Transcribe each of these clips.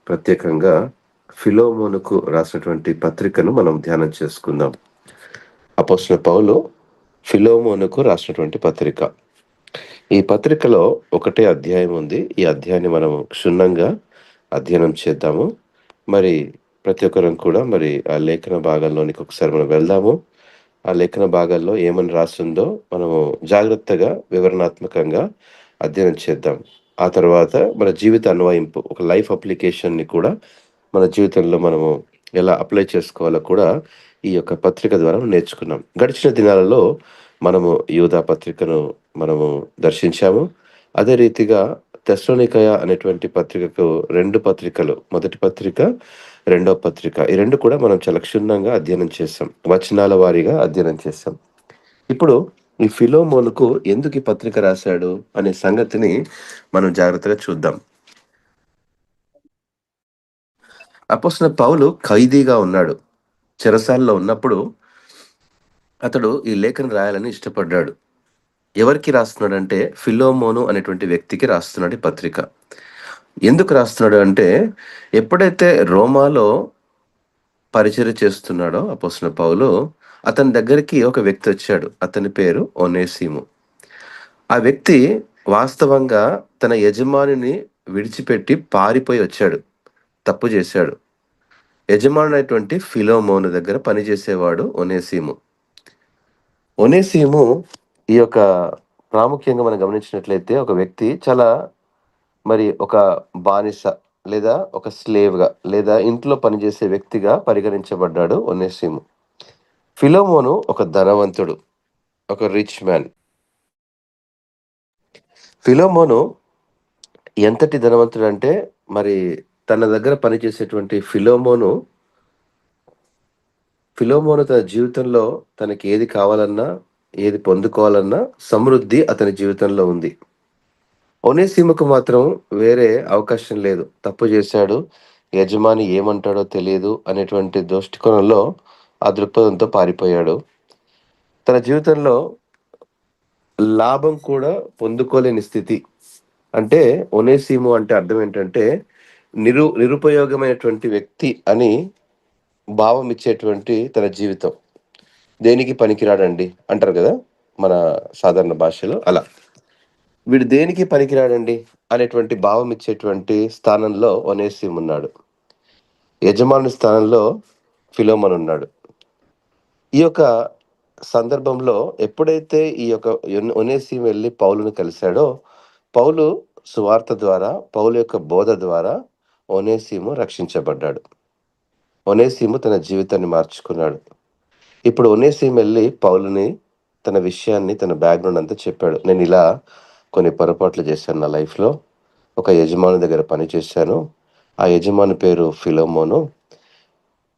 ప్రత్యేకంగా ఫిలోమోనుకు రాసినటువంటి పత్రికను మనం ధ్యానం చేసుకుందాం. అపోస్తలుడైన పౌలు ఫిలోమోనుకు రాసినటువంటి పత్రిక. ఈ పత్రికలో ఒకటే అధ్యాయం ఉంది. ఈ అధ్యాయాన్ని మనం క్షుణ్ణంగా అధ్యయనం చేద్దాము. మరి ప్రతి ఒక్కరం కూడా మరి ఆ లేఖన భాగాల్లోనికి ఒకసారి మనం వెళ్దాము. ఆ లేఖన భాగాల్లో ఏమని రాసుందో మనము జాగ్రత్తగా వివరణాత్మకంగా అధ్యయనం చేద్దాం. ఆ తర్వాత మన జీవిత అన్వయింపు, ఒక లైఫ్ అప్లికేషన్‌ని కూడా మన జీవితంలో మనము ఎలా అప్లై చేసుకోవాలో కూడా ఈ యొక్క పత్రిక ద్వారా నేర్చుకున్నాం. గడిచిన దినాలలో మనము యూదా పత్రికను మనము దర్శించాము. అదే రీతిగా తెస్సలోనికయ అనేటువంటి పత్రికకు 2 పత్రికలు, మొదటి పత్రిక, రెండో పత్రిక. ఈ 2 కూడా మనం చాలా క్షుణ్ణంగా అధ్యయనం చేసాం. వచనాల వారీగా అధ్యయనం చేసాం. ఇప్పుడు ఈ ఫిలోమోనుకు ఎందుకు ఈ పత్రిక రాశాడు అనే సంగతిని మనం జాగ్రత్తగా చూద్దాం. అపోస్తలుడైన పౌలు ఖైదీగా ఉన్నాడు. చెరసాలలో ఉన్నప్పుడు అతడు ఈ లేఖను రాయాలని ఇష్టపడ్డాడు. ఎవరికి రాస్తున్నాడంటే ఫిలోమోను అనేటువంటి వ్యక్తికి రాస్తున్నాడు ఈ పత్రిక. ఎందుకు రాస్తున్నాడు అంటే ఎప్పుడైతే రోమాలో పరిచర్య చేస్తున్నాడో అపోస్తలుడైన పౌలు, అతని దగ్గరికి ఒక వ్యక్తి వచ్చాడు. అతని పేరు ఒనేసిము. ఆ వ్యక్తి వాస్తవంగా తన యజమానిని విడిచిపెట్టి పారిపోయి వచ్చాడు. తప్పు చేశాడు. యజమానుడైనటువంటి ఫిలోమోను దగ్గర పనిచేసేవాడు ఒనేసిము. ఒనేసిము ఈ యొక్క ప్రాముఖ్యంగా మనం గమనించినట్లయితే ఒక వ్యక్తి చాలా ఒక బానిస లేదా ఒక స్లేవ్‌గా లేదా ఇంట్లో పనిచేసే వ్యక్తిగా పరిగణించబడ్డాడు ఒనేసిము. ఫిలోమోను ఒక ధనవంతుడు, ఒక రిచ్ మ్యాన్. ఫిలోమోను ఎంతటి ధనవంతుడంటే మరి తన దగ్గర పనిచేసేటువంటి ఫిలోమోను తన జీవితంలో తనకి ఏది కావాలన్నా, ఏది పొందుకోవాలన్నా సమృద్ధి అతని జీవితంలో ఉంది. ఒనేసిముకు మాత్రం వేరే అవకాశం లేదు. తప్పు చేశాడు, యజమాని ఏమంటాడో తెలియదు అనేటువంటి దృష్టికోణంలో ఆ దృక్పథంతో పారిపోయాడు. తన జీవితంలో లాభం కూడా పొందుకోలేని స్థితి. అంటే ఒనేసిము అంటే అర్థం ఏంటంటే నిరుపయోగమైనటువంటి వ్యక్తి అని భావం ఇచ్చేటువంటి తన జీవితం. దేనికి పనికిరాడండి అంటారు కదా మన సాధారణ భాషలో. అలా వీడు దేనికి పనికిరాడండి అనేటువంటి భావం ఇచ్చేటువంటి స్థానంలో ఒనేసిము ఉన్నాడు. యజమాని స్థానంలో ఫిలోమోను ఉన్నాడు. ఈ యొక్క సందర్భంలో ఎప్పుడైతే ఈ యొక్క ఒనేసిము వెళ్ళి పౌలును కలిశాడో, పౌలు సువార్త ద్వారా, పౌలు యొక్క బోధ ద్వారా ఒనేసిము రక్షించబడ్డాడు. ఒనేసిము తన జీవితాన్ని మార్చుకున్నాడు. ఇప్పుడు ఒనేసిము వెళ్ళి పౌలుని తన విషయాన్ని, తన బ్యాక్‌గ్రౌండ్ అంతా చెప్పాడు. నేను ఇలా కొన్ని పొరపాట్లు చేశాను నా లైఫ్‌లో. ఒక యజమాని దగ్గర పని చేశాను. ఆ యజమాని పేరు ఫిలోమోను.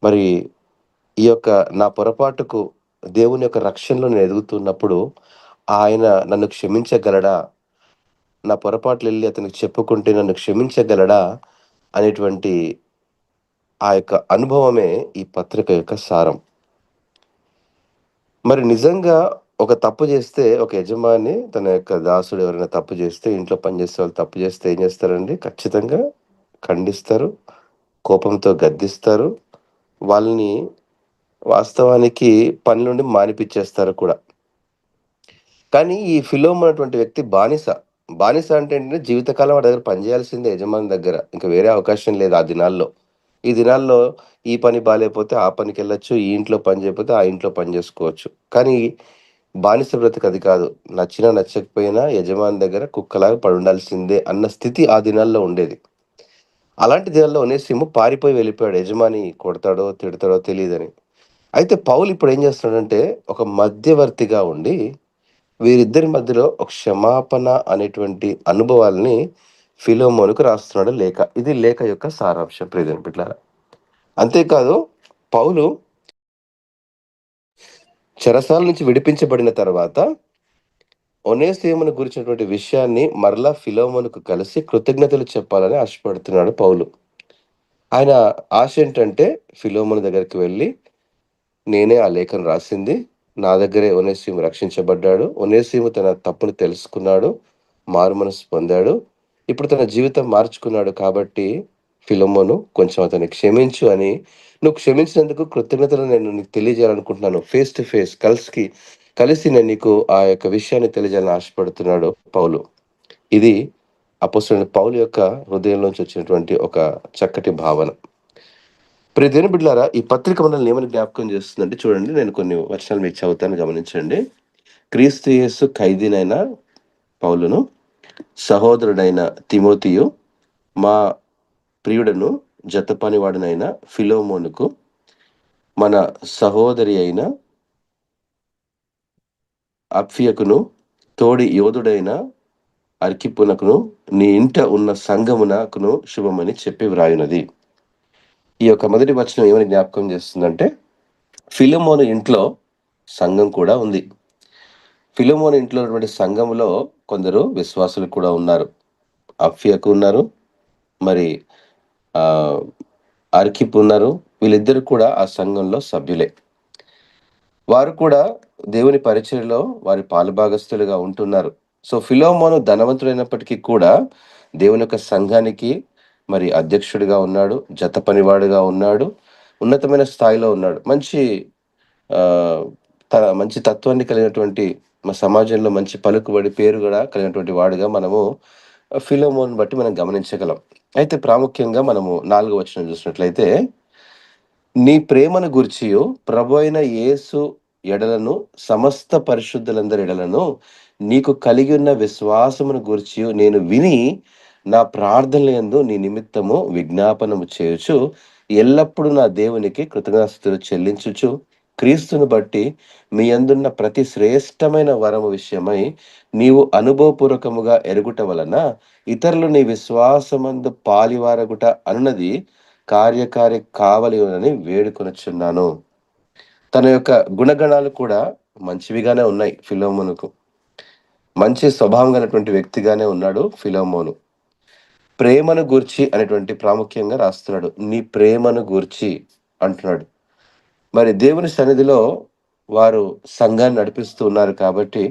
మరి ఈ యొక్క నా పొరపాటుకు దేవుని యొక్క రక్షణలో నేను ఎదుగుతున్నప్పుడు ఆయన నన్ను క్షమించగలడా? నా పొరపాట్లు వెళ్ళి అతనికి చెప్పుకుంటే నన్ను క్షమించగలడా? అనేటువంటి ఆ యొక్క అనుభవమే ఈ పత్రిక యొక్క సారం. మరి నిజంగా ఒక తప్పు చేస్తే, ఒక యజమాని తన యొక్క దాసుడు ఎవరైనా తప్పు చేస్తే, ఇంట్లో పనిచేసే వాళ్ళు తప్పు చేస్తే ఏం చేస్తారండి? ఖచ్చితంగా ఖండిస్తారు, కోపంతో గద్దిస్తారు, వాళ్ళని వాస్తవానికి పని నుండి మానిపిచ్చేస్తారు కూడా. కానీ ఈ ఫిలోమోను అటువంటి వ్యక్తి బానిస. బానిస అంటే ఏంటంటే జీవితకాలం వాడి దగ్గర పని చేయాల్సిందే యజమాని దగ్గర. ఇంక వేరే అవకాశం లేదు ఆ దినాల్లో. ఈ దినాల్లో ఈ పని బాలేపోతే ఆ పనికెళ్ళొచ్చు, ఈ ఇంట్లో పని చేయకపోతే ఆ ఇంట్లో పని చేసుకోవచ్చు. కానీ బానిస బ్రతుకు అది కాదు. నచ్చినా నచ్చకపోయినా యజమాని దగ్గర కుక్కలాగా పడుండాల్సిందే అన్న స్థితి ఆ దినాల్లో ఉండేది. అలాంటి దినాల్లో ఒనేసిము పారిపోయి వెళ్ళిపోయాడు. యజమాని కొడతాడో, తిడతాడో తెలీదని. అయితే పౌలు ఇప్పుడు ఏం చేస్తున్నాడంటే ఒక మధ్యవర్తిగా ఉండి వీరిద్దరి మధ్యలో ఒక క్షమాపణ అనేటువంటి అనుభవాల్ని ఫిలోమోనుకు రాస్తున్నాడు లేఖ. ఇది లేఖ యొక్క సారాంశం ప్రియమైన బిడ్డలారా. అంతేకాదు పౌలు చెరసాల నుంచి విడిపించబడిన తర్వాత ఒనేసిమును గురించినటువంటి విషయాన్ని మరలా ఫిలోమోనుకు కలిసి కృతజ్ఞతలు చెప్పాలని ఆశపడుతున్నాడు పౌలు. ఆయన ఆశ ఏంటంటే ఫిలోమోను దగ్గరికి వెళ్ళి, నేనే ఆ లేఖను రాసింది. నా దగ్గరే ఒనేసిము రక్షించబడ్డాడు. ఒనేసిము తన తప్పును తెలుసుకున్నాడు, మారుమనసు పొందాడు. ఇప్పుడు తన జీవితం మార్చుకున్నాడు కాబట్టి ఫిలెమోను, కొంచెం అతన్ని క్షమించు అని, నువ్వు క్షమించినందుకు కృతజ్ఞతలు నేను నీకు తెలియజేయాలనుకుంటున్నాను. ఫేస్ టు ఫేస్ కలిసి నేను నీకు ఆ యొక్క విషయాన్ని తెలియజేయాలని ఆశపడుతున్నాడు పౌలు. ఇది అపోస్తలుడైన పౌలు యొక్క హృదయంలోంచి వచ్చినటువంటి ఒక చక్కటి భావన. ప్రియ దేవుని బిడ్డలారా, ఈ పత్రిక మనల్ని ఏమని జ్ఞాపకం చేస్తుందంటే, చూడండి, నేను కొన్ని వచనాలు మీకు చదువుతాను, గమనించండి. క్రీస్తు యేసు ఖైదీనైన పౌలును, సహోదరుడైన తిమోతియు, మా ప్రియుడను జతపనివాడునైన ఫిలోమోనుకు, మన సహోదరి అయిన అప్ఫియకును, తోడి యోధుడైన అర్కిప్పునకును, నీ ఇంట ఉన్న సంఘమునకును శుభమని చెప్పి వ్రాయునది. ఈ యొక్క మొదటి వచనం ఏమని జ్ఞాపకం చేస్తుందంటే, ఫిలెమోను ఇంట్లో సంఘం కూడా ఉంది. ఫిలెమోను ఇంట్లో ఉన్నటువంటి సంఘములో కొందరు విశ్వాసులు కూడా ఉన్నారు. అప్ఫియకు ఉన్నారు, మరి అర్కిప్ ఉన్నారు. వీళ్ళిద్దరు కూడా ఆ సంఘంలో సభ్యులే. వారు కూడా దేవుని పరిచర్యలో వారి పాలుభాగస్తులుగా ఉంటున్నారు. సో ఫిలెమోను ధనవంతుడైనప్పటికీ కూడా దేవుని యొక్క సంఘానికి మరి అధ్యక్షుడిగా ఉన్నాడు, జత పనివాడుగా ఉన్నాడు, ఉన్నతమైన స్థాయిలో ఉన్నాడు. మంచి తత్వాన్ని కలిగినటువంటి, మా సమాజంలో మంచి పలుకుబడి, పేరు కూడా కలిగినటువంటి వాడుగా మనము ఫిలెమోను బట్టి మనం గమనించగలం. అయితే ప్రాముఖ్యంగా మనము 4వ వచనం చూసినట్లయితే, నీ ప్రేమను గూర్చియు ప్రభువైన యేసు ఎడలను సమస్త పరిశుద్ధులందరి ఎడలను నీకు కలిగి ఉన్న విశ్వాసమును గూర్చియు నేను విని నా ప్రార్థనలందు నీ నిమిత్తము విజ్ఞాపనము చేయుచు ఎల్లప్పుడూ నా దేవునికి కృతజ్ఞతాస్తుతులు చెల్లించుచు క్రీస్తును బట్టి మీ యందున్న ప్రతి శ్రేష్టమైన వరము విషయమై నీవు అనుభవపూర్వకముగా ఎరుగుట వలన ఇతరులు నీ విశ్వాసమందు పాలివారగుట అనున్నది కార్యకారి కావలియునని వేడుకొనుచున్నాను. తన యొక్క గుణగణాలు కూడా మంచివిగానే ఉన్నాయి ఫిలెమోనుకు. మంచి స్వభావం గలటువంటి వ్యక్తిగానే ఉన్నాడు ఫిలెమోను. ప్రేమను గూర్చి అనేటువంటి ప్రాముఖ్యంగా రాస్తున్నాడు. నీ ప్రేమను గూర్చి అంటున్నాడు. మరి దేవుని సన్నిధిలో వారు సంఘాన్ని నడిపిస్తూ ఉన్నారు కాబట్టి,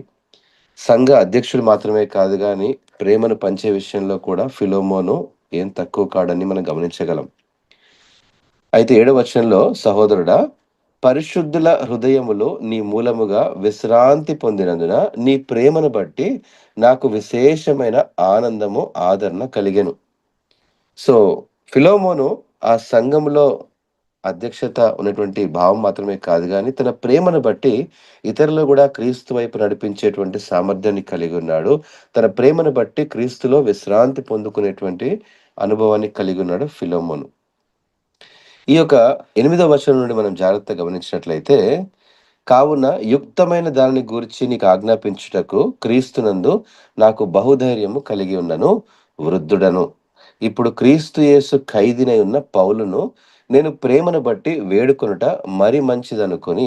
సంఘ అధ్యక్షుడు మాత్రమే కాదు గాని ప్రేమను పంచే విషయంలో కూడా ఫిలెమోను ఏం తక్కువ కాడని మనం గమనించగలం. అయితే 7వ వచనంలో, సహోదరుడా, పరిశుద్ధుల హృదయములో నీ మూలముగా విశ్రాంతి పొందినందున నీ ప్రేమను బట్టి నాకు విశేషమైన ఆనందము, ఆదరణ కలిగెను. సో ఫిలెమోను ఆ సంఘములో అధ్యక్షత ఉన్నటువంటి భావం మాత్రమే కాదు గాని, తన ప్రేమను బట్టి ఇతరులు కూడా క్రీస్తు వైపు నడిపించేటువంటి సామర్థ్యాన్ని కలిగి ఉన్నాడు. తన ప్రేమను బట్టి క్రీస్తులో విశ్రాంతి పొందుకునేటువంటి అనుభవాన్ని కలిగి ఉన్నాడు ఫిలెమోను. ఈ యొక్క 8వ వచనం నుండి మనం జాగ్రత్తగా గమనించినట్లయితే, కావున యుక్తమైన దానిని గూర్చి నీకు ఆజ్ఞాపించుటకు క్రీస్తునందు నాకు బహుధైర్యము కలిగి ఉన్నను, వృద్ధుడను. ఇప్పుడు క్రీస్తు యేసు ఖైదీనై ఉన్న పౌలును నేను ప్రేమను బట్టి వేడుకొనుట మరి మంచిదనుకొని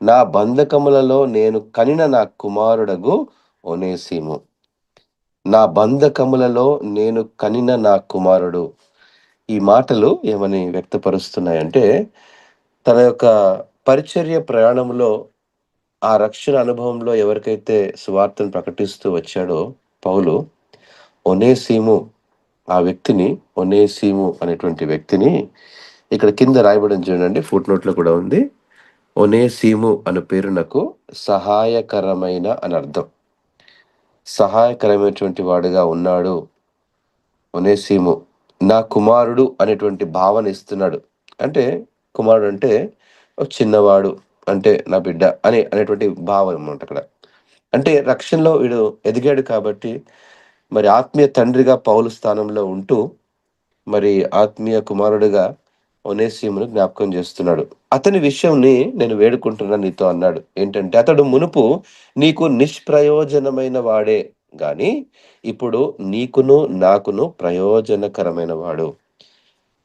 నా బంధకములలో నేను కనిన నా కుమారుడగు ఒనేసిము. నా బంధకములలో నేను కనిన నా కుమారుడు. ఈ మాటలు ఏమని వ్యక్తపరుస్తున్నాయంటే, తన యొక్క పరిచర్య ప్రయాణంలో, ఆ రక్షణ అనుభవంలో ఎవరికైతే సువార్తను ప్రకటిస్తూ వచ్చాడో పౌలు, ఒనేసిము అనేటువంటి వ్యక్తిని ఇక్కడ కింద రాయబడింది చూడండి, ఫుట్ నోట్లో కూడా ఉంది. ఒనేసిము అను పేరు నాకు సహాయకరమైన అని అర్థం. సహాయకరమైనటువంటి వాడుగా ఉన్నాడు ఒనేసిము. నా కుమారుడు అనేటువంటి భావన ఇస్తున్నాడు. అంటే కుమారుడు అంటే చిన్నవాడు, అంటే నా బిడ్డ అనేటువంటి భావం అన్నమాట అక్కడ. అంటే రక్షణలో వీడు ఎదిగాడు కాబట్టి, మరి ఆత్మీయ తండ్రిగా పౌలు స్థానంలో ఉంటూ, మరి ఆత్మీయ కుమారుడుగా ఒనేసిమును జ్ఞాపకం చేస్తున్నాడు. అతని విషయంని నేను వేడుకుంటున్నాను నీతో అన్నాడు. ఏంటంటే, అతడు మునుపు నీకు నిష్ప్రయోజనమైన వాడే గాని ఇప్పుడు నీకును నాకును ప్రయోజనకరమైన వాడు.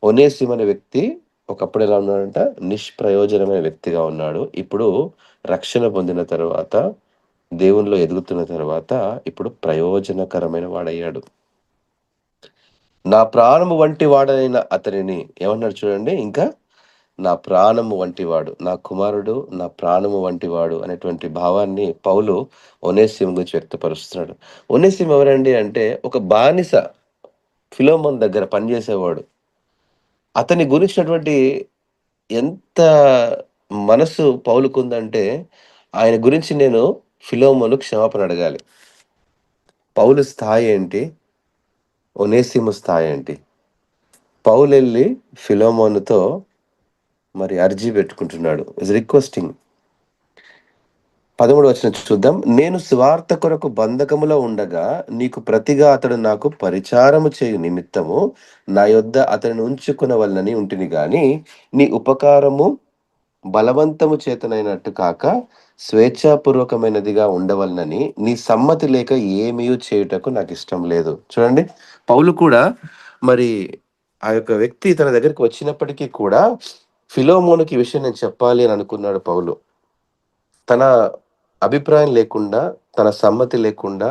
ఒనేసిము అనే వ్యక్తి ఒకప్పుడు ఎలా ఉన్నాడంట? నిష్ప్రయోజనమైన వ్యక్తిగా ఉన్నాడు. ఇప్పుడు రక్షణ పొందిన తర్వాత, దేవునిలో ఎదుగుతున్న తర్వాత ఇప్పుడు ప్రయోజనకరమైన వాడయ్యాడు. నా ప్రాణము వంటి వాడైన అతనిని ఏమన్నాడు చూడండి, ఇంకా నా ప్రాణము వంటివాడు, నా కుమారుడు నా ప్రాణము వంటివాడు అనేటువంటి భావాన్ని పౌలు ఒనేసిము గురించి వ్యక్తపరుస్తున్నాడు. ఒనేసిము ఎవరండి అంటే, ఒక బానిస, ఫిలెమోను దగ్గర పనిచేసేవాడు. అతని గురించినటువంటి ఎంత మనసు పౌలుకుందంటే, ఆయన గురించి నేను ఫిలోమోను క్షమాపణ అడగాలి. పౌలు స్థాయేంటి? ఒనేసిము స్థాయేంటి? పౌలెళ్ళి ఫిలోమోనుతో మరి అర్జీ పెట్టుకుంటున్నాడు. Is requesting. 13వ వచనం చూద్దాం. నేను సువార్త కొరకు బంధకములో ఉండగా, నీకు ప్రతిగా అతడు నాకు పరిచారము చేయు నిమిత్తము, నా యొద్ద అతనిని ఉంచుకొనవలెనని ఉంటిని గాని, నీ ఉపకారము బలవంతము చేతనైనట్టు కాక, స్వేచ్ఛాపూర్వకమైనదిగా ఉండవలెనని నీ సమ్మతి లేక ఏమీయు చేయుటకు నాకిష్టం లేదు. చూడండి, పౌలు కూడా మరి ఆ యొక్క వ్యక్తి తన దగ్గరికి వచ్చినప్పటికీ కూడా, ఫిలోమోనుకి ఈ విషయం నేను చెప్పాలి అని అనుకున్నాడు పౌలు. తన అభిప్రాయం లేకుండా, తన సమ్మతి లేకుండా,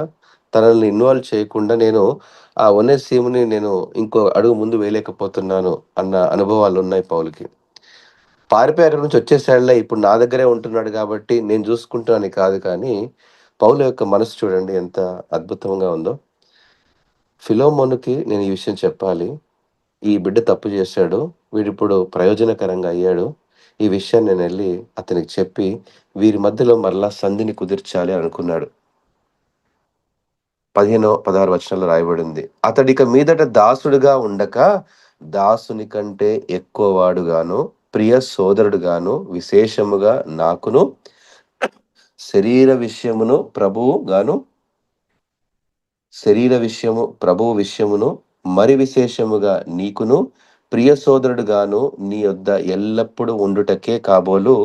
తనని ఇన్వాల్వ్ చేయకుండా నేను ఆ ఒనేసిముని నేను ఇంకో అడుగు ముందు వేయలేకపోతున్నాను అన్న అనుభవాలున్నాయి పౌలుకి. పారిపోయి అక్కడి నుంచి వచ్చేసాడులే, ఇప్పుడు నా దగ్గరే ఉంటున్నాడు కాబట్టి నేను చూసుకుంటానని కాదు కానీ, పౌలు యొక్క మనసు చూడండి ఎంత అద్భుతంగా ఉందో. ఫిలోమోనుకి నేను ఈ విషయం చెప్పాలి. ఈ బిడ్డ తప్పు చేశాడు. వీడిప్పుడు ప్రయోజనకరంగా అయ్యాడు. ఈ విషయాన్ని నేనెళ్ళి అతనికి చెప్పి, వీరి మధ్యలో మరలా సంధిని కుదిర్చాలి అనుకున్నాడు. 16 వచనంలో రాయబడింది. అతడిక మీదట దాసుడుగా ఉండక, దాసుని కంటే ఎక్కువ వాడుగాను, ప్రియ సోదరుడుగాను, విశేషముగా నాకును, శరీర విషయమును ప్రభువుగాను ప్రభువు విషయమును మరి విశేషముగా నీకును ప్రియ సోదరుడుగాను నీ యొద్ద ఎల్లప్పుడూ ఉండుటకే కాబోలు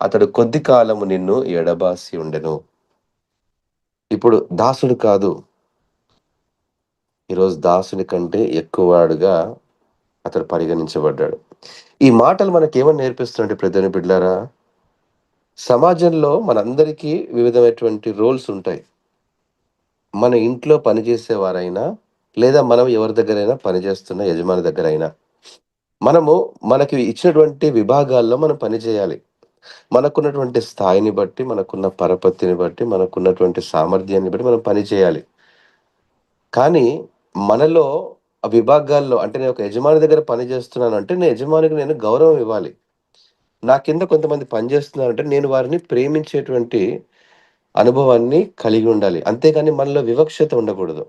అతడు కొద్ది కాలము నిన్ను ఎడబాసి ఉండెను. ఇప్పుడు దాసుడు కాదు, ఈరోజు దాసుని కంటే ఎక్కువవాడుగా అతడు పరిగణించబడ్డాడు. ఈ మాటలు మనకేమని నేర్పిస్తున్నాయంటే ప్రధాని బిడ్లారా, సమాజంలో మనందరికీ వివిధమైనటువంటి రోల్స్ ఉంటాయి. మన ఇంట్లో పనిచేసేవారైనా, లేదా మనం ఎవరి దగ్గరైనా పనిచేస్తున్న యజమాని దగ్గరైనా, మనము మనకి ఇచ్చినటువంటి విభాగాల్లో మనం పని చేయాలి. మనకున్నటువంటి స్థాయిని బట్టి, మనకున్న పరపతిని బట్టి, మనకున్నటువంటి సామర్థ్యాన్ని బట్టి మనం పని చేయాలి. కానీ మనలో ఆ విభాగాల్లో అంటే నేను ఒక యజమాని దగ్గర పని చేస్తున్నానంటే, నేను యజమానికి నేను గౌరవం ఇవ్వాలి. నా కింద కొంతమంది పని చేస్తున్నారంటే, నేను వారిని ప్రేమించేటువంటి అనుభవాన్ని కలిగి ఉండాలి. అంతేగాని మనలో వివక్షత ఉండకూడదు.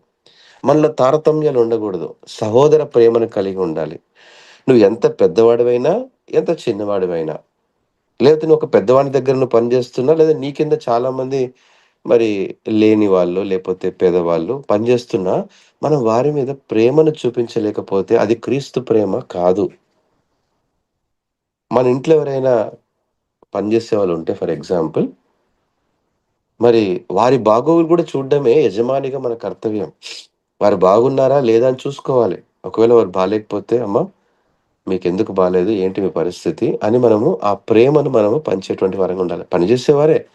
మనలో తారతమ్యాలు ఉండకూడదు. సహోదర ప్రేమను కలిగి ఉండాలి. నువ్వు ఎంత పెద్దవాడివైనా, ఎంత చిన్నవాడివైనా, లేకపోతే నువ్వు ఒక పెద్దవాడి దగ్గర నువ్వు పని చేస్తున్నా, లేదా నీ కింద చాలామంది మరి లేని వాళ్ళు, లేపోతే పేదవాళ్ళు పనిచేస్తున్నా, మనం వారి మీద ప్రేమను చూపించలేకపోతే అది క్రీస్తు ప్రేమ కాదు. మన ఇంట్లో ఎవరైనా పనిచేసేవాళ్ళు ఉంటే ఫర్ ఎగ్జాంపుల్, మరి వారి బాగోగులు కూడా చూడడమే యజమానిగా మన కర్తవ్యం. వారు బాగున్నారా లేదా అని చూసుకోవాలి. ఒకవేళ వారు బాలేకపోతే, "అమ్మ మీకెందుకు బాలేదు? ఏంటి మీ పరిస్థితి?" అని మనము ఆ ప్రేమను మనము పంచేటువంటి వారంగా ఉండాలి. పనిచేసేవారే.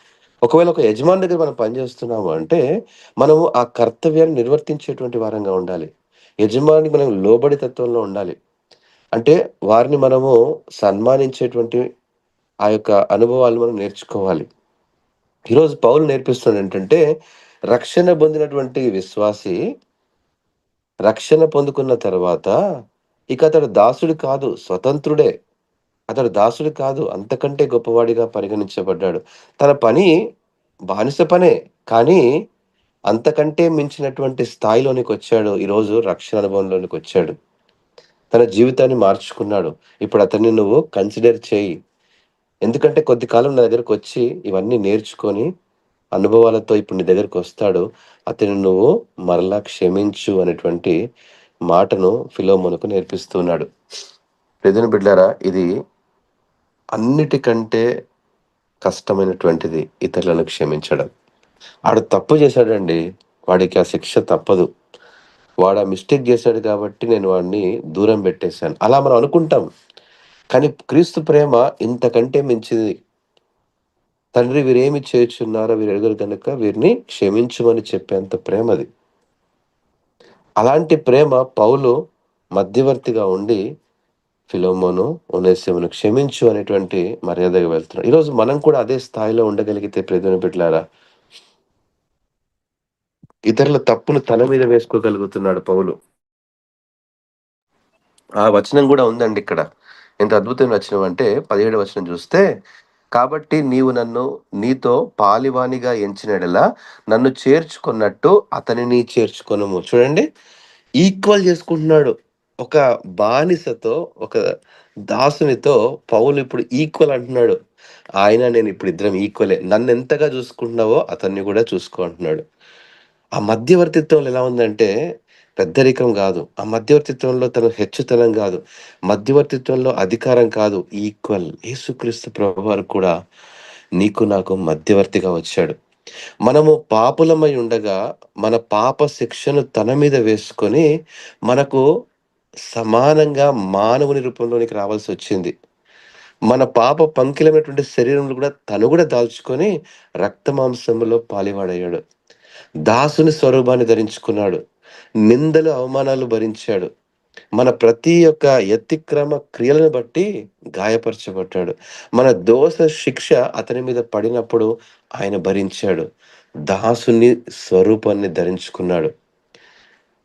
ఒకవేళ ఒక యజమాని దగ్గర మనం పని చేస్తున్నాము అంటే, మనము ఆ కర్తవ్యాన్ని నిర్వర్తించేటువంటి వారంగా ఉండాలి. యజమానికి మనం లోబడి తత్వంలో ఉండాలి. అంటే వారిని మనము సన్మానించేటువంటి ఆ యొక్క అనుభవాలు మనం నేర్చుకోవాలి. ఈరోజు పౌలు నేర్పిస్తున్నాడేంటంటే, రక్షణ పొందినటువంటి విశ్వాసి రక్షణ పొందుకున్న తర్వాత ఇక అతడు దాసుడు కాదు, స్వతంత్రుడే. అతడు దాసుడు కాదు, అంతకంటే గొప్పవాడిగా పరిగణించబడ్డాడు. తన పని బానిస పనే. కానీ అంతకంటే మించినటువంటి స్థాయిలోనికొచ్చాడు. ఈరోజు రక్షణ అనుభవంలోనికొచ్చాడు. తన జీవితాన్ని మార్చుకున్నాడు. ఇప్పుడు అతన్ని నువ్వు కన్సిడర్ చెయ్యి. ఎందుకంటే కొద్ది కాలం నా దగ్గరకొచ్చి ఇవన్నీ నేర్చుకొని, అనుభవాలతో ఇప్పుడు నీ దగ్గరకొస్తాడు. అతన్ని నువ్వు మరలా క్షమించు అనేటువంటి మాటను ఫిలోమోనుకు నేర్పిస్తున్నాడు. ప్రియమైన బిడ్డలారా, ఇది అన్నిటికంటే కష్టమైనటువంటిది ఇతరులను క్షమించడం. ఆడు తప్పు చేశాడండి. వాడికి ఆ శిక్ష తప్పదు. వాడు ఆ మిస్టేక్ చేశాడు కాబట్టి నేను వాడిని దూరం పెట్టేశాను. అలా మనం అనుకుంటాం. కానీ క్రీస్తు ప్రేమ ఇంతకంటే మించిది. తండ్రి వీరేమి చేయుచున్నారో వీరెరుగరు గనుక వీరిని క్షమించుమని చెప్పేంత ప్రేమది. అలాంటి ప్రేమ పౌలు మధ్యవర్తిగా ఉండి ఫిలోమోను, ఒనేసిమును క్షమించు అనేటువంటి మర్యాదగా వెళ్తున్నాడు. ఈరోజు మనం కూడా అదే స్థాయిలో ఉండగలిగితే ప్రియమైన బిడ్డలారా, ఇతరుల తప్పును తన మీద వేసుకోగలుగుతున్నాడు పౌలు. ఆ వచనం గూడా ఉందండి ఇక్కడ. ఎంత అద్భుతమైన వచనం అంటే 17 వచనం చూస్తే, "కాబట్టి నీవు నన్ను నీతో పాలివానిగా ఎంచిన యెడల నన్ను చేర్చుకున్నట్టు అతనిని చేర్చుకొనుము." చూడండి, ఈక్వల్ చేసుకుంటున్నాడు. ఒక బానిసతో, ఒక దాసునితో పౌలు ఇప్పుడు ఈక్వల్ అంటున్నాడు. ఆయన నేను ఇప్పుడు ఇద్దరం ఈక్వలే. నన్నెంతగా చూసుకుంటున్నావో అతన్ని గూడా చూసుకో అంటున్నాడు. ఆ మధ్యవర్తిత్వంలో ఎలా ఉందంటే పెద్దరికం గాదు. ఆ మధ్యవర్తిత్వంలో తను హెచ్చుతనం గాదు. మధ్యవర్తిత్వంలో అధికారం కాదు. ఈక్వల్. యేసుక్రీస్తు ప్రభువారు కూడా నీకు నాకు మధ్యవర్తిగా వచ్చాడు. మనము పాపులమై ఉండగా మన పాప శిక్షను తన మీద వేసుకొని మనకు సమానంగా మానవుని రూపంలోనికి రావాల్సొచ్చింది. మన పాప పంకిలమైనటువంటి శరీరంలో గూడా తను గూడా దాల్చుకొని రక్తమాంసములో పాలివాడయ్యాడు. దాసుని స్వరూపాన్ని ధరించుకున్నాడు. నిందలు, అవమానాలు భరించాడు. మన ప్రతి ఒక్క వ్యతిక్రమ క్రియలను బట్టి గాయపరచబడ్డాడు. మన దోష శిక్ష అతని మీద పడినప్పుడు ఆయన భరించాడు. దాసుని స్వరూపాన్ని ధరించుకున్నాడు.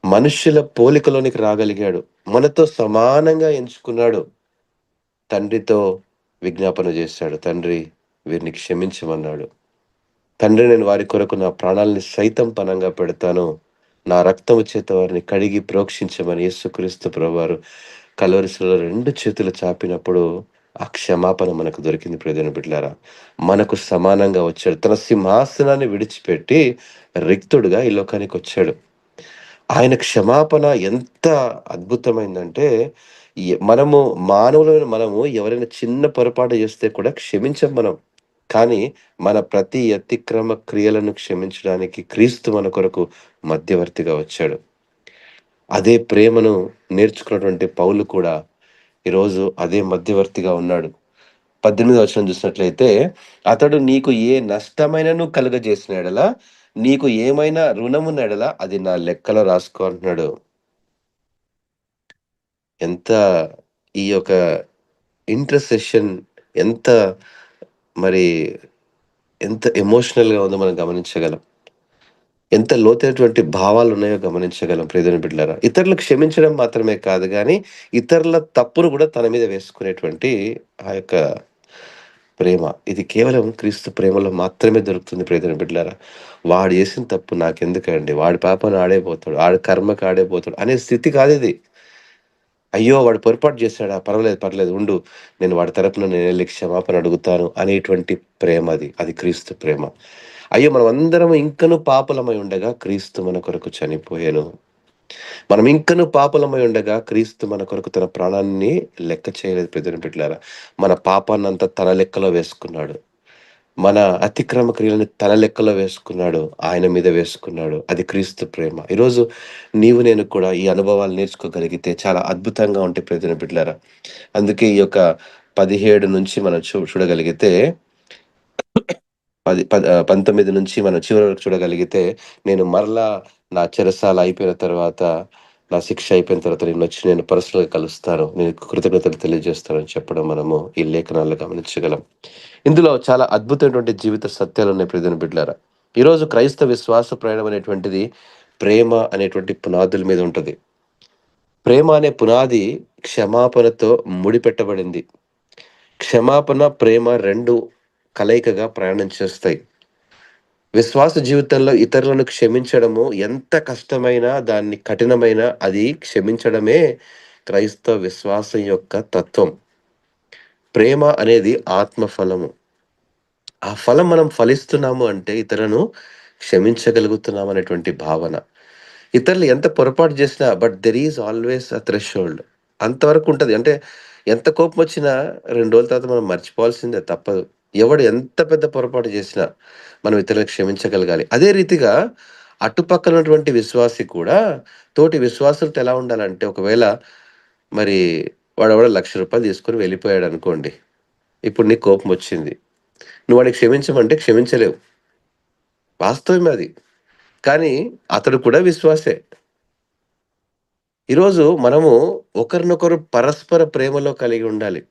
మనుష్యుల పోలికలోనికి రాగలిగాడు. మనతో సమానంగా ఎంచుకున్నాడు. తండ్రితో విజ్ఞాపన చేశాడు. తండ్రి వీరిని క్షమించమన్నాడు. తండ్రి నేను వారి కొరకు నా ప్రాణాల్ని సైతం పణంగా పెడతాను. నా రక్తము చేత వారిని కడిగి ప్రోక్షించమని యేసుక్రీస్తు ప్రభువారు కల్వరి శిలువలో 2 చేతులు చాపినప్పుడు ఆ క్షమాపణ మనకు దొరికింది ప్రియమైన బిడ్డలారా. మనకు సమానంగా వచ్చాడు. తన సింహాసనాన్ని విడిచిపెట్టి రిక్తుడుగా ఈ లోకానికొచ్చాడు. ఆయన క్షమాపణ ఎంత అద్భుతమైందంటే, మనము మానవులమైన మనము ఎవరైనా చిన్న పొరపాటు చేస్తే కూడా క్షమించం మనం. కానీ మన ప్రతి అతిక్రమ క్రియలను క్షమించడానికి క్రీస్తు మన కొరకు మధ్యవర్తిగా వచ్చాడు. అదే ప్రేమను నేర్చుకున్నటువంటి పౌలు కూడా ఈరోజు అదే మధ్యవర్తిగా ఉన్నాడు. 18వ వచనం చూసినట్లయితే, "అతడు నీకు ఏ నష్టమైనను కలుగజేసిన యెడల, నీకు ఏమైనా రుణమున్న యెడల అది నా లెక్కలో రాసుకో" అంటున్నాడు. ఎంత ఈ యొక్క ఇంటర్సెషన్ ఎంత మరి ఎంత ఎమోషనల్‌గా ఉందో మనం గమనించగలం. ఎంత లోతైనటువంటి భావాలున్నాయో గమనించగలం ప్రియమైన బిడ్డలారా. ఇతరులు క్షమించడం మాత్రమే కాదు గానీ, ఇతరుల తప్పును గూడా తన మీద వేసుకునేటువంటి ఆ యొక్క ప్రేమ. ఇది కేవలం క్రీస్తు ప్రేమలో మాత్రమే దొరుకుతుంది ప్రియమైన బిడ్డలారా. వాడు చేసిన తప్పు నాకెందుకండి? వాడి పాపాన ఆడే పోతాడు. ఆడి కర్మకి ఆడే పోతాడు అనే స్థితి కాదిది. అయ్యో! వాడు పొరపాటు చేశాడా? పర్వాలేదు, పర్లేదు ఉండు. నేను వాడి తరపున నేనెళ్లి క్షమాపణ అడుగుతాను అనేటువంటి ప్రేమ అది. అది క్రీస్తు ప్రేమ. అయ్యో! మనమందరం ఇంకను పాపులమై ఉండగా క్రీస్తు మన కొరకు చనిపోయెను. మనం ఇంకను పాపులమై ఉండగా క్రీస్తు మన కొరకు తన ప్రాణాన్ని లెక్క చేయలేదు ప్రియమైన బిడ్డలారా. మన పాపాన్నంతా తన లెక్కలో వేసుకున్నాడు. మన అతిక్రమ క్రియలను తన లెక్కలో వేసుకున్నాడు. ఆయన మీద వేసుకున్నాడు. అది క్రీస్తు ప్రేమ. ఈరోజు నీవు నేను కూడా ఈ అనుభవాలు నేర్చుకోగలిగితే చాలా అద్భుతంగా ఉంటాయి ప్రియమైన బిడ్డలారా. అందుకే ఈ యొక్క 17 నుంచి మనం చూడగలిగితే 19 నుంచి మనం చివరి వరకు చూడగలిగితే, నేను మరలా నా చెరసాల అయిపోయిన తర్వాత, నా శిక్ష అయిపోయిన తర్వాత నేను పర్సనల్‌గా కలుస్తాను. నేను కృతజ్ఞతలు తెలియజేస్తానని చెప్పడం మనము ఈ లేఖనాల్లో గమనించగలం. ఇందులో చాలా అద్భుతమైనటువంటి జీవిత సత్యాలున్నాయి ప్రియమైన బిడ్డలారా. ఈరోజు క్రైస్తవ విశ్వాస ప్రయాణం అనేటువంటిది ప్రేమ అనేటువంటి పునాదుల మీద ఉంటది. ప్రేమ అనే పునాది క్షమాపణతో ముడిపెట్టబడింది. క్షమాపణ, ప్రేమ 2 కలయికగా ప్రయాణం చేస్తాయి. విశ్వాస జీవితంలో ఇతరులను క్షమించడము ఎంత కష్టమైనా, దాన్ని కఠినమైన అది క్షమించడమే క్రైస్తవ విశ్వాసం యొక్క తత్వం. ప్రేమ అనేది ఆత్మ ఫలము. ఆ ఫలం మనం ఫలిస్తున్నాము అంటే ఇతరులను క్షమించగలుగుతున్నాం అనేటువంటి భావన. ఇతరులు ఎంత పొరపాటు చేసినా there is always a threshold అంతవరకు ఉంటది. అంటే ఎంత కోపమొచ్చినా 2 రోజుల తర్వాత మనం మర్చిపోవాల్సిందే తప్పదు. ఎవడు ఎంత పెద్ద పొరపాటు చేసినా మనం ఇతరులను క్షమించగలగాలి. అదే రీతిగా అటుపక్కన ఉన్నటువంటి విశ్వాసి కూడా తోటి విశ్వాసులతో ఎలా ఉండాలంటే ఒకవేళ మరి వాడెవడో రూ. 1,00,000 తీసుకొని వెళ్ళిపోయాడనుకోండి. ఇప్పుడు నీకు కోపమొచ్చింది. నువ్వు వాడిని క్షమించమంటే క్షమించలేవు. వాస్తవమే అది. కానీ అతడు కూడా విశ్వాసే. ఈరోజు మనము ఒకరినొకరు పరస్పర ప్రేమలో కలిగి ఉండాలి.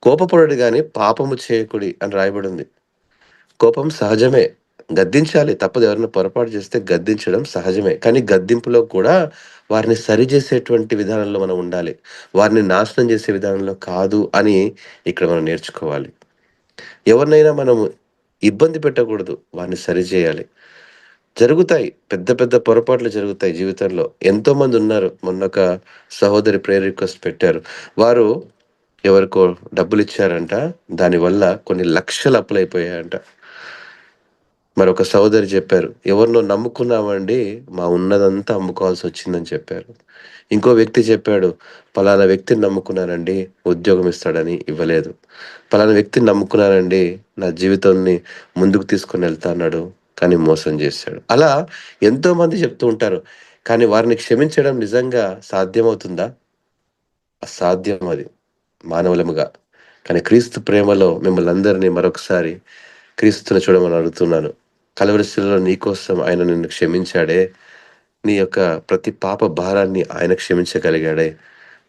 కోపపడుడు గాని పాపము చేయకుడి అని రాయబడింది. కోపం సహజమే. గద్దించాలి. తప్పదు. ఎవరైనా పొరపాటు చేస్తే గద్దించడం సహజమే. కానీ గద్దింపులో కూడా వారిని సరిజేసేటువంటి విధానంలో మనం ఉండాలి. వారిని నాశనం చేసే విధానంలో కాదు అని ఇక్కడ మనం నేర్చుకోవాలి. ఎవరినైనా మనము ఇబ్బంది పెట్టకూడదు. వారిని సరిజేయాలి. జరుగుతాయి. పెద్ద పెద్ద పొరపాట్లు జరుగుతాయి జీవితంలో. ఎంతోమందున్నారు. మొన్నొక సహోదరి ప్రేయర్ రిక్వెస్ట్ పెట్టారు. వారు ఎవరికో డబ్బులిచ్చారంట. దానివల్ల కొన్ని లక్షలు అప్పులయిపోయాయంట. మరొక సహోదరి చెప్పారు. ఎవరినో నమ్ముకున్నామండి. మా ఉన్నదంతా అమ్ముకోవాల్సొచ్చిందని చెప్పారు. ఇంకో వ్యక్తి చెప్పాడు. పలానా వ్యక్తిని నమ్ముకున్నానండి. ఉద్యోగం ఇస్తాడని ఇవ్వలేదు. పలానా వ్యక్తిని నమ్ముకున్నానండి. నా జీవితాన్ని ముందుకు తీసుకొనెళ్తా అన్నాడు. కానీ మోసం చేశాడు. అలా ఎంతోమంది చెప్తూ ఉంటారు. కానీ వారిని క్షమించడం నిజంగా సాధ్యమవుతుందా? అసాధ్యం అది. మానవులముగా. కానీ క్రీస్తు ప్రేమలో మిమ్మల్నందరినీ మరొకసారి క్రీస్తుని చూడమని అడుగుతున్నాను. కలువరి శిలువలో నీకోసం ఆయన నిన్ను క్షమించాడే. నీ యొక్క ప్రతి పాప భారాన్ని ఆయన క్షమించగలిగాడే.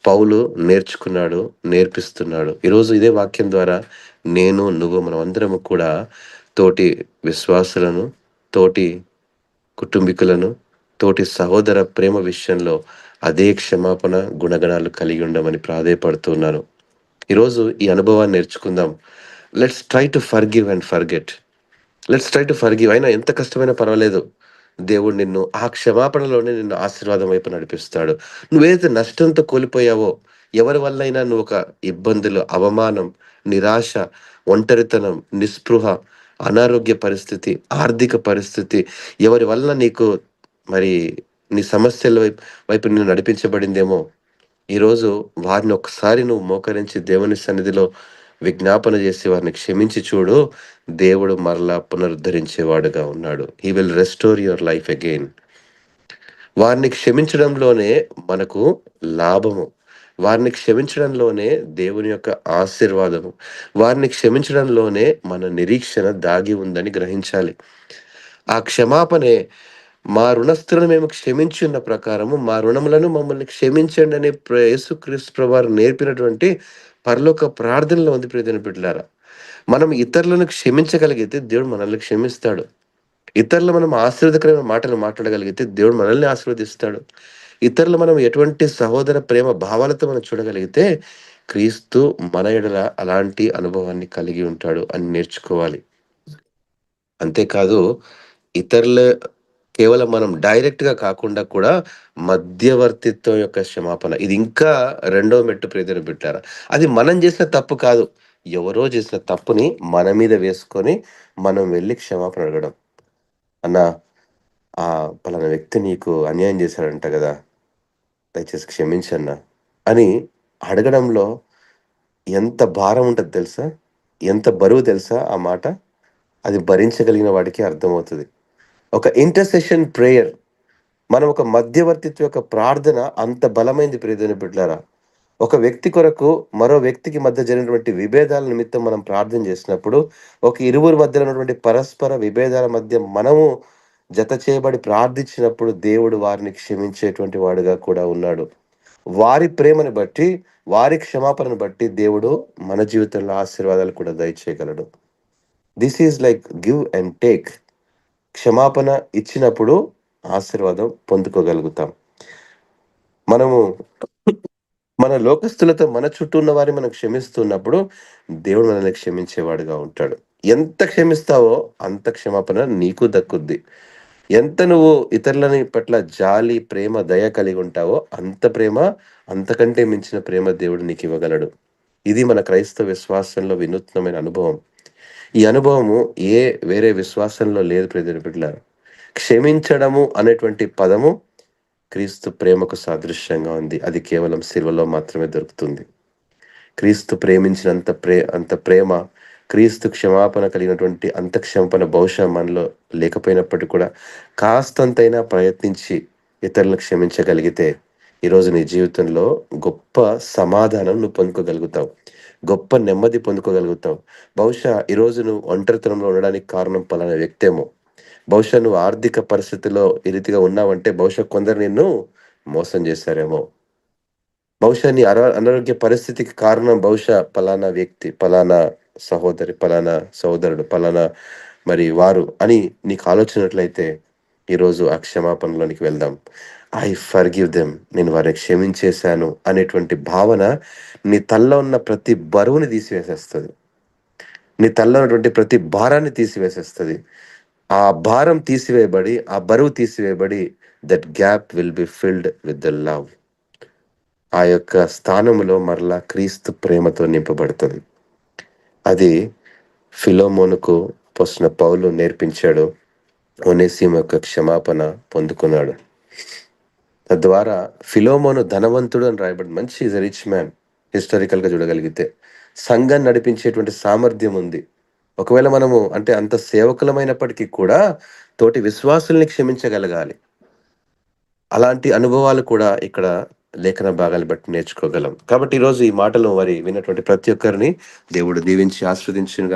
పౌలు నేర్చుకున్నాడు, నేర్పిస్తున్నాడు. ఈరోజు ఇదే వాక్యం ద్వారా నేను, నువ్వు మనమందరము కూడా తోటి విశ్వాసులను, తోటి కుటుంబీకులను, తోటి సహోదర ప్రేమ విషయంలో అదే క్షమాపణ గుణగణాలు కలిగి ఉండమని ప్రాధేయపడుతున్నాను. ఈరోజు ఈ అనుభవాన్ని నేర్చుకుందాం. Let's try to forgive and forget. Let's try to forgive. అయినా ఎంత కష్టమైనా పర్వాలేదు. దేవుడు నిన్ను ఆ క్షమాపణలోనే నిన్ను ఆశీర్వాదం వైపు నడిపిస్తాడు. నువ్వేదైతే నష్టంతో కోల్పోయావో, ఎవరి వల్లైనా నువ్వు ఒక ఇబ్బందులు, అవమానం, నిరాశ, ఒంటరితనం, నిస్పృహ, అనారోగ్య పరిస్థితి, ఆర్థిక పరిస్థితి, ఎవరి వలన నీకు మరి నీ సమస్యల వైపు నిన్ను నడిపించబడిందేమో, ఈరోజు వారిని ఒక్కసారి నువ్వు మోకరించి దేవుని సన్నిధిలో విజ్ఞాపన చేసి వారిని క్షమించి చూడు. దేవుడు మరలా పునరుద్ధరించేవాడుగా ఉన్నాడు. He will restore your life again. వారిని క్షమించడంలోనే మనకు లాభము. వారిని క్షమించడంలోనే దేవుని యొక్క ఆశీర్వాదము. వారిని క్షమించడంలోనే మన నిరీక్షణ దాగి ఉందని గ్రహించాలి. ఆ క్షమాపణే మా రుణస్థులను మేము క్షమించున్న ప్రకారము మా రుణములను మమ్మల్ని క్షమించండి అనే యేసుక్రీస్తు ప్రభువారు నేర్పినటువంటి పరలోక ప్రార్థనలో ఉంది ప్రియమైన బిడ్డలారా. మనం ఇతరులను క్షమించగలిగితే దేవుడు మనల్ని క్షమిస్తాడు. ఇతరులు మనం ఆశీర్వాదకరమైన మాటలు మాట్లాడగలిగితే దేవుడు మనల్ని ఆశీర్వదిస్తాడు. ఇతరులు మనం ఎటువంటి సహోదర ప్రేమ భావాలతో మనం చూడగలిగితే క్రీస్తు మన ఎడల అలాంటి అనుభవాన్ని కలిగి ఉంటాడు అని నేర్చుకోవాలి. అంతేకాదు ఇతరుల కేవలం మనం డైరెక్ట్‌గా కాకుండా కూడా మధ్యవర్తిత్వం యొక్క క్షమాపణ. ఇది ఇంకా రెండో మెట్టు ప్రియమైన బిడ్డారా. అది మనం చేసిన తప్పు కాదు. ఎవరో చేసిన తప్పుని మన మీద వేసుకొని మనం వెళ్లి క్షమాపణ అడగడం. అన్నా పలానా వ్యక్తి నీకు అన్యాయం చేశాడంట గదా! దయచేసి క్షమించన్నా అని అడగడంలో ఎంత భారం ఉంటది తెలుసా? ఎంత బరువు తెలుసా ఆ మాట? అది భరించగలిగిన వాడికి అర్థమవుతది. ఒక ఇంటర్సెషన్ ప్రేయర్, మనం ఒక మధ్యవర్తిత్వ యొక్క ప్రార్థన అంత బలమైంది ప్రియమైన బిడ్డలారా. ఒక వ్యక్తి కొరకు మరో వ్యక్తికి మధ్య జరిగినటువంటి విభేదాల నిమిత్తం మనం ప్రార్థన చేసినప్పుడు, ఒక ఇరువురి మధ్యలో ఉన్నటువంటి పరస్పర విభేదాల మధ్య మనము జత చేయబడి ప్రార్థించినప్పుడు దేవుడు వారిని క్షమించేటువంటి వాడుగా కూడా ఉన్నాడు. వారి ప్రేమను బట్టి, వారి క్షమాపణను బట్టి దేవుడు మన జీవితంలో ఆశీర్వాదాలు కూడా దయచేయగలడు. This is like give and take. క్షమాపణ ఇచ్చినప్పుడు ఆశీర్వాదం పొందుకోగలుగుతాం. మనము మన లోకస్తులతో మన చుట్టూ ఉన్న వారిని మనం క్షమిస్తున్నప్పుడు దేవుడు మనల్ని క్షమించేవాడుగా ఉంటాడు. ఎంత క్షమిస్తావో అంత క్షమాపణ నీకు దక్కుద్ది. ఎంత నువ్వు ఇతరులని పట్ల జాలి, ప్రేమ, దయ కలిగి ఉంటావో అంత ప్రేమ, అంతకంటే మించిన ప్రేమ దేవుడు నీకివ్వగలడు. ఇది మన క్రైస్తవ విశ్వాసంలో వినూత్నమైన అనుభవం. ఈ అనుభవము వేరే విశ్వాసంలో లేదు ప్రియమైన బిడ్డలారా. క్షమించడము అనేటువంటి పదము క్రీస్తు ప్రేమకు సాదృశ్యంగా ఉంది. అది కేవలం సిలువలో మాత్రమే దొరుకుతుంది. క్రీస్తు ప్రేమించినంత అంత ప్రేమ, క్రీస్తు క్షమాపణ కలిగినటువంటి అంత క్షమాపణ బహుశా మనలో లేకపోయినప్పటికీ కూడా కాస్తంతైనా ప్రయత్నించి ఇతరులను క్షమించగలిగితే ఈరోజు నీ జీవితంలో గొప్ప సమాధానం నువ్వు పొందుకోగలుగుతావు. గొప్ప నెమ్మది పొందుకోగలుగుతావు. బహుశా ఈరోజు నువ్వు ఒంటరితనంలో ఉండడానికి కారణం పలానా వ్యక్తేమో. బహుశా నువ్వు ఆర్థిక పరిస్థితిలో ఈ రీతిగా ఉన్నావంటే బహుశా కొందరు నిన్ను మోసం చేశారేమో. బహుశా నీ అనారోగ్య పరిస్థితికి కారణం బహుశా పలానా వ్యక్తి, పలానా సహోదరి, పలానా సోదరుడు, పలానా మరి వారు అని నీకు ఆలోచనట్లయితే ఈరోజు ఆ క్షమాపణలోనికి వెళ్దాం. ఐ ఫర్గివ్ దెమ్, నేను వారిని క్షమించేశాను అనేటువంటి భావన నీ తలలో ఉన్న ప్రతి బరువుని తీసివేసేస్తుంది. నీ తలలో ఉన్నటువంటి ప్రతి భారాన్ని తీసివేసేస్తుంది. ఆ భారం తీసివేయబడి, ఆ బరువు తీసివేయబడి, that gap will be filled with the love. ఆ యొక్క స్థానంలో మరలా క్రీస్తు ప్రేమతో నింపబడుతుంది. అది ఫిలోమోనుకు పోసిన పౌలు నేర్పించాడు. ఒనేసిము యొక్క క్షమాపణ పొందుకున్నాడు. తద్వారా ఫిలోమోను ధనవంతుడు అని రాయబడి, మంచి ఈజ్ ఎ రిచ్ మ్యాన్. హిస్టారికల్గా చూడగలిగితే సంఘాన్ని నడిపించేటువంటి సామర్థ్యం ఉంది. ఒకవేళ మనము అంటే అంత సేవకులమైనప్పటికీ కూడా తోటి విశ్వాసుల్ని క్షమించగలగాలి. అలాంటి అనుభవాలు కూడా ఇక్కడ లేఖన భాగాలు బట్టి నేర్చుకోగలం. కాబట్టి ఈరోజు ఈ మాటలు మరి విన్నటువంటి ప్రతి ఒక్కరిని దేవుడు దీవించి ఆస్వాదించునుగా.